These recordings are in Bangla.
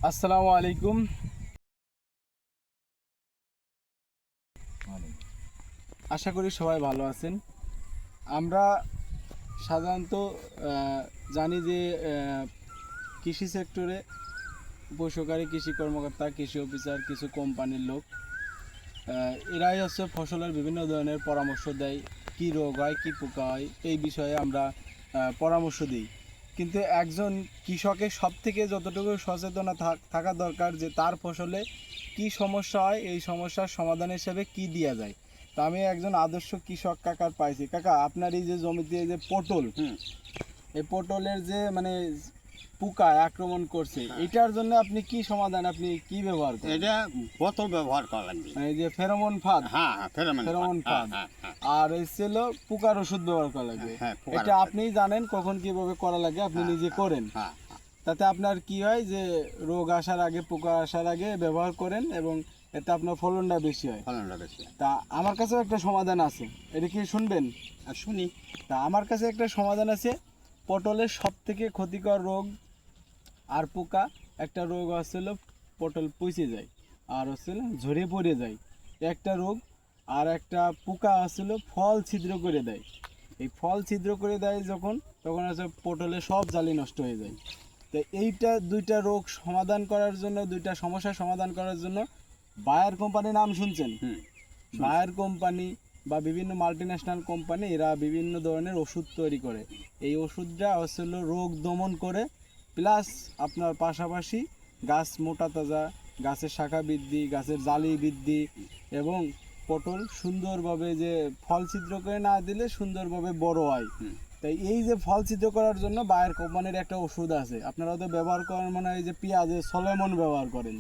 আসসালামু আলাইকুম। আশা করি সবাই ভালো আছেন। আমরা সাধারণত জানি যে কৃষি সেক্টরে উপসহকারী কৃষি কর্মকর্তা, কৃষি অফিসার, কিছু কোম্পানির লোক এরাই হচ্ছে ফসলের বিভিন্ন ধরনের পরামর্শ দেয়, কী রোগ হয়, কী পোকা হয়, এই বিষয়ে আমরা পরামর্শ দিই। কিন্তু একজন কৃষকের সব থেকে যতটুকু সচেতনতা থাকা দরকার যে তার ফসলে কি সমস্যা হয়, এই সমস্যার সমাধান হিসেবে কি দেওয়া যায়। তা আমি একজন আদর্শ কৃষক কাকার পাইছি। কাকা, আপনার এই যে জমিতে এই যে পটল, এই পটলের যে মানে পোকা আক্রমণ করছে, এটার জন্য আপনি কি সমাধান, আপনি কি ব্যবহার করেন? এটা বোতল ব্যবহার করা লাগবে। এই যে ফেরোমন ফাঁদ, হ্যাঁ, ফেরোমন ফাঁদ, আর এই ছিল পোকার ওষুধ ব্যবহার করা লাগবে। এটা আপনি জানেন কখন কিভাবে করা লাগে, আপনি নিজে করেন। তাতে আপনার কি হয় যে রোগ আসার আগে, পোকা আসার আগে ব্যবহার করেন এবং এতে আপনার ফলনটা বেশি হয়। তা আমার কাছেও একটা সমাধান আছে, এটা কি শুনবেন? শুনি। তা আমার কাছে একটা সমাধান আছে। পটলের সব থেকে ক্ষতিকর রোগ আর পোকা, একটা রোগ হচ্ছিল পটল পচে যায়, আর হচ্ছিল ঝরে পড়ে যায় একটা রোগ। আর একটা পোকা হচ্ছিল ফল ছিদ্র করে দেয়। এই ফল ছিদ্র করে দেয় যখন, তখন হচ্ছে পটলের সব জালি নষ্ট হয়ে যায়। তো এইটা দুইটা রোগ সমাধান করার জন্য, দুইটা সমস্যার সমাধান করার জন্য বায়ার কোম্পানির নাম শুনছেন? বায়ার কোম্পানি বা বিভিন্ন মাল্টিন্যাশনাল কোম্পানি, এরা বিভিন্ন ধরনের ওষুধ তৈরি করে। এই ওষুধটা হচ্ছিল রোগ দমন করে, প্লাস আপনার পাশাপাশি গাছ মোটা তাজা, গাছের শাখা বৃদ্ধি, গাছের জালি বৃদ্ধি, এবং পটল সুন্দরভাবে যে ফল ছিদ্র করে না দিলে সুন্দরভাবে বড় হয়। তাই এই যে ফল ছিদ্র করার জন্য বায়ার কোম্পানির একটা ওষুধ আছে, আপনারা তো ব্যবহার করেন, মানে এই যে পেঁয়াজে সলেমন ব্যবহার করেন,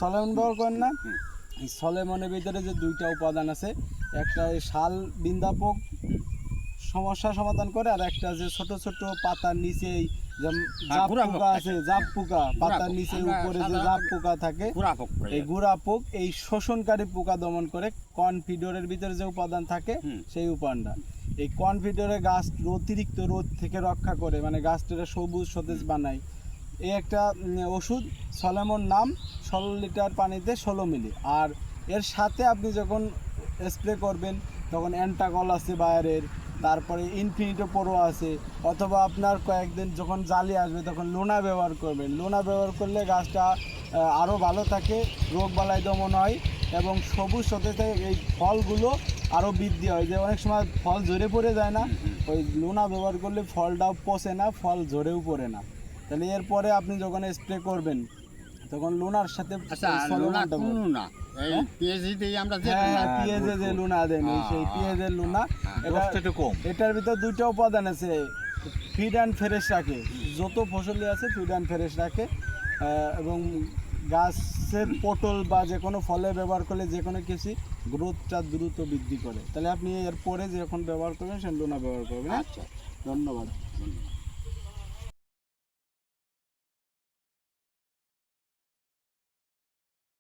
সলেমন ব্যবহার করেন না? এই সলেমনের ভিতরে যে দুইটা উপাদান আছে, একটা এই শাল বিন্দা পোক সমস্যা সমাধান করে, আর একটা যে ছোট ছোট পাতার নিচে জাপ পোকা আছে, জাপ পোকা, পাতার নিচে উপরে যে জাপ পোকা থাকে, এই গুড়া পোক, এই শোষণকারী পোকা দমন করে। কনফিডরের ভিতরে যে উপাদান থাকে সেই উপাদানটা, এই কনফিডরে গাছ অতিরিক্ত রোদ থেকে রক্ষা করে, মানে গাছটা সবুজ সতেজ বানায়। এই একটা ওষুধ, সলেমন নাম, 16 লিটার পানিতে 16 মিলি। আর এর সাথে আপনি যখন স্প্রে করবেন তখন অ্যান্টাকল আছে বায়ারের, তারপরে ইনফিনিটো প্রো আছে, অথবা আপনার কয়েকদিন যখন জালি আসবে তখন লোনা ব্যবহার করবেন। লোনা ব্যবহার করলে গাছটা আরও ভালো থাকে, রোগ বালাই দমন হয় এবং সবুজ সতেজ থাকে। এই ফলগুলো আরও বৃদ্ধি হয়, যে অনেক সময় ফল ঝরে পড়ে যায় না, ওই লোনা ব্যবহার করলে ফলটাও পচে না, ফল ঝরেও পড়ে না। তাহলে এরপরে আপনি যখন স্প্রে করবেন তখন লোনার সাথে পেঁয়াজে যে লুনা দেন, সেই পেঁয়াজের লুনা, এটার ভিতর দুইটা উপাদান আছে, ফিড অ্যান্ড ফ্রেশ রাখে, যত ফসলি আছে ফিড অ্যান্ড ফ্রেশ রাখে, এবং গাছের পটল বা যে কোনো ফলে ব্যবহার করলে যে কোনো কিছু গ্রোথটা দ্রুত বৃদ্ধি করে। তাহলে আপনি এরপরে যখন ব্যবহার করবেন সে লুনা ব্যবহার করবেন। আচ্ছা, ধন্যবাদ।